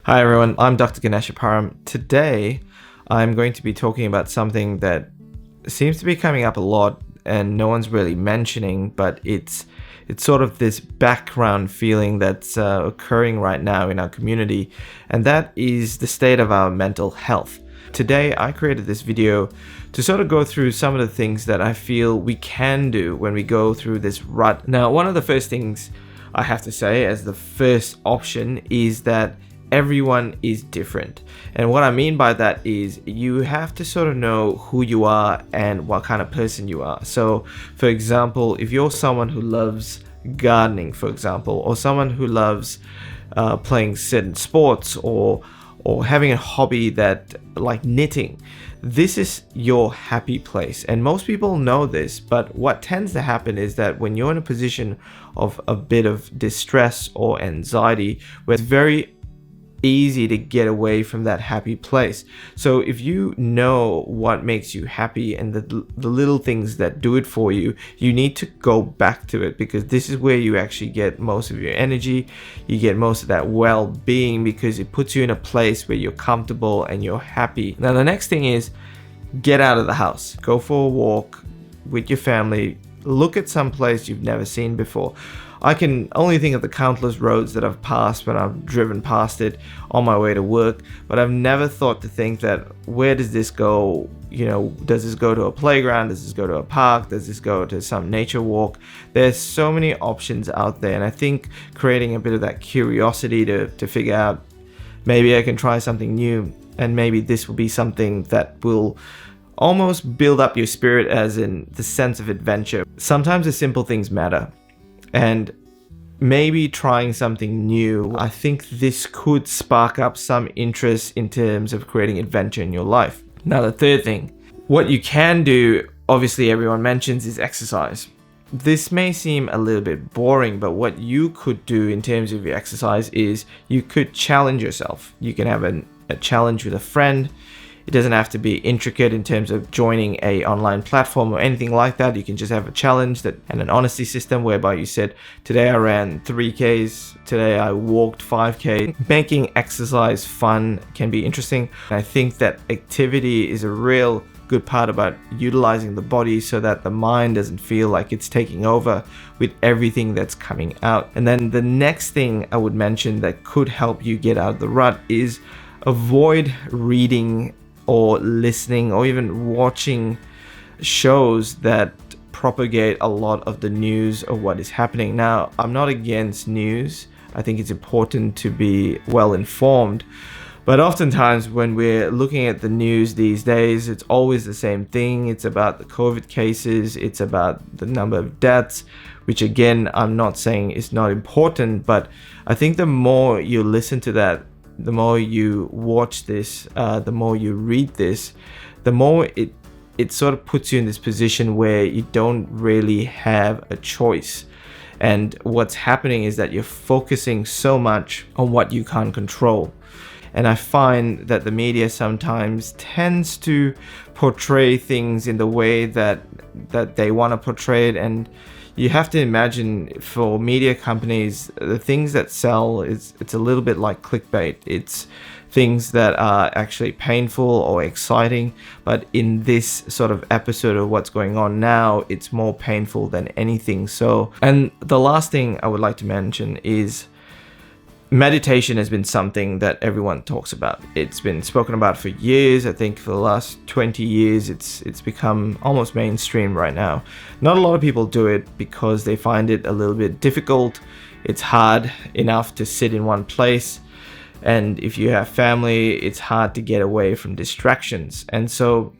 Hi everyone, I'm Dr. Ganeshwaparam. Today, I'm going to be talking about something that seems to be coming up a lot and no one's really mentioning, but it's sort of this background feeling that's occurring right now in our community, and that is the state of our mental health. Today, I created this video to sort of go through some of the things that I feel we can do when we go through this rut. Now, one of the first things I have to say as the first option is that everyone is different. And what I mean by that is you have to sort of know who you are and what kind of person you are. So, for example, if you're someone who loves gardening, for example, or someone who loves playing certain sports or having a hobby that like knitting, this is your happy place. And most people know this, but what tends to happen is that when you're in a position of a bit of distress or anxiety, where it's very easy to get away from that happy place. So if you know what makes you happy and the little things that do it for you, you need to go back to it, because this is where you actually get most of your energy, you get most of that well-being, because it puts you in a place where you're comfortable and you're happy. Now the next thing is get out of the house, go for a walk with your family, look at some place you've never seen before. I can only think of the countless roads that I've passed when I've driven past it on my way to work, but I've never thought to think that where does this go? You know, does this go to a playground? Does this go to a park? Does this go to some nature walk? There's so many options out there, and I think creating a bit of that curiosity to figure out, maybe I can try something new, and maybe this will be something that will almost build up your spirit, as in the sense of adventure. Sometimes the simple things matter. And maybe trying something new, I think this could spark up some interest in terms of creating adventure in your life. Now, the third thing, what you can do, obviously everyone mentions, is exercise. This may seem a little bit boring, but what you could do in terms of your exercise is you could challenge yourself. You can have a challenge with a friend. It doesn't have to be intricate in terms of joining a online platform or anything like that. You can just have a challenge and an honesty system whereby you said, today I ran 3Ks, today I walked 5K. Making exercise fun can be interesting. I think that activity is a real good part about utilizing the body so that the mind doesn't feel like it's taking over with everything that's coming out. And then the next thing I would mention that could help you get out of the rut is avoid reading or listening or even watching shows that propagate a lot of the news of what is happening. Now, I'm not against news. I think it's important to be well informed. But oftentimes when we're looking at the news these days, it's always the same thing. It's about the COVID cases. It's about the number of deaths, which again, I'm not saying is not important, but I think the more you listen to that, the more you watch this, the more you read this, the more it sort of puts you in this position where you don't really have a choice. And what's happening is that you're focusing so much on what you can't control. And I find that the media sometimes tends to portray things in the way that they want to portray it. And you have to imagine, for media companies, the things that sell it's a little bit like clickbait. It's things that are actually painful or exciting, but in this sort of episode of what's going on now, it's more painful than anything. So, and the last thing I would like to mention is meditation has been something that everyone talks about. It's been spoken about for years. I think for the last 20 years, it's become almost mainstream right now. Not a lot of people do it because they find it a little bit difficult. It's hard enough to sit in one place. And if you have family, it's hard to get away from distractions. And so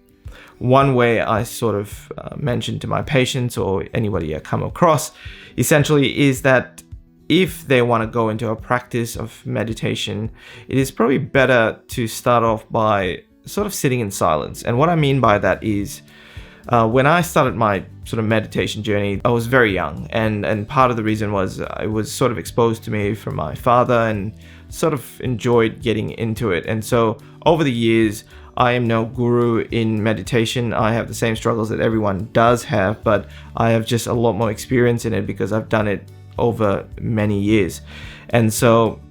one way I sort of mention to my patients or anybody I come across essentially is that if they want to go into a practice of meditation, it is probably better to start off by sort of sitting in silence. And what I mean by that is when I started my sort of meditation journey, I was very young. And part of the reason was it was sort of exposed to me from my father and sort of enjoyed getting into it. And so over the years, I am no guru in meditation. I have the same struggles that everyone does have, but I have just a lot more experience in it because I've done it over many years. And so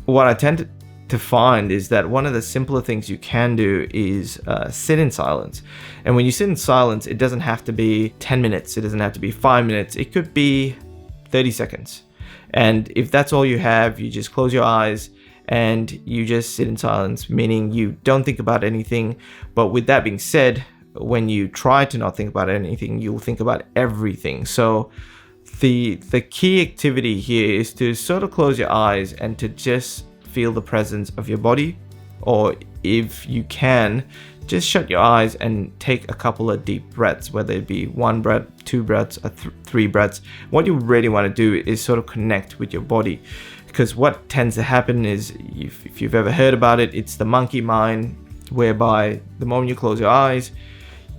what I tend to find is that one of the simpler things you can do is sit in silence. And when you sit in silence, it doesn't have to be 10 minutes, it doesn't have to be 5 minutes, it could be 30 seconds. And if that's all you have, you just close your eyes and you just sit in silence, meaning you don't think about anything. But with that being said, when you try to not think about anything, you'll think about everything. So the key activity here is to sort of close your eyes and to just feel the presence of your body, or if you can, just shut your eyes and take a couple of deep breaths, whether it be 1 breath, 2 breaths, or 3 breaths. What you really want to do is sort of connect with your body, because what tends to happen is, if you've ever heard about it, it's the monkey mind, whereby the moment you close your eyes,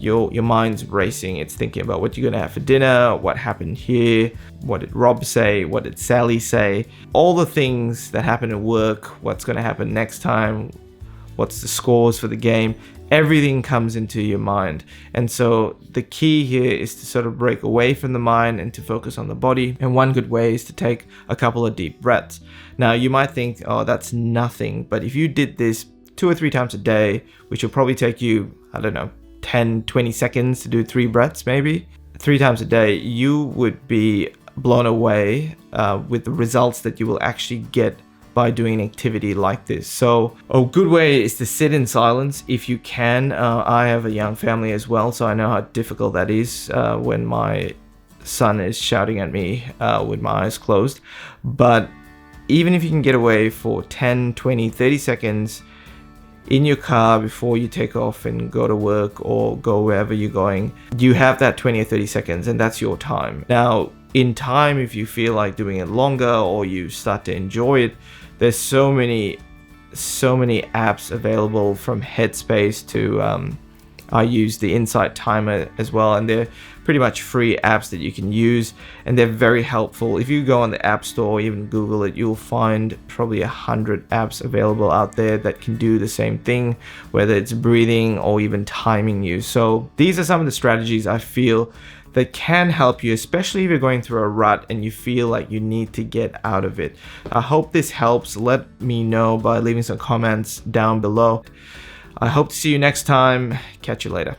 your mind's racing. It's thinking about what you're gonna have for dinner, what happened here, what did Rob say, what did Sally say, all the things that happen at work, what's gonna happen next time, what's the scores for the game. Everything comes into your mind. And so the key here is to sort of break away from the mind and to focus on the body. And one good way is to take a couple of deep breaths. Now you might think, oh, that's nothing. But if you did this 2 or 3 times a day, which will probably take you, I don't know, 10, 20 seconds to do 3 breaths, maybe 3 times a day, you would be blown away with the results that you will actually get by doing an activity like this. So a good way is to sit in silence if you can. I have a young family as well, so I know how difficult that is when my son is shouting at me with my eyes closed. But even if you can get away for 10, 20, 30 seconds in your car before you take off and go to work or go wherever you're going, you have that 20 or 30 seconds and that's your time. Now, in time, if you feel like doing it longer or you start to enjoy it, there's so many apps available, from Headspace to I use the Insight Timer as well, and they're pretty much free apps that you can use, and they're very helpful. If you go on the App Store or even Google it, you'll find probably 100 apps available out there that can do the same thing, whether it's breathing or even timing you. So these are some of the strategies I feel that can help you, especially if you're going through a rut and you feel like you need to get out of it. I hope this helps. Let me know by leaving some comments down below. I hope to see you next time. Catch you later.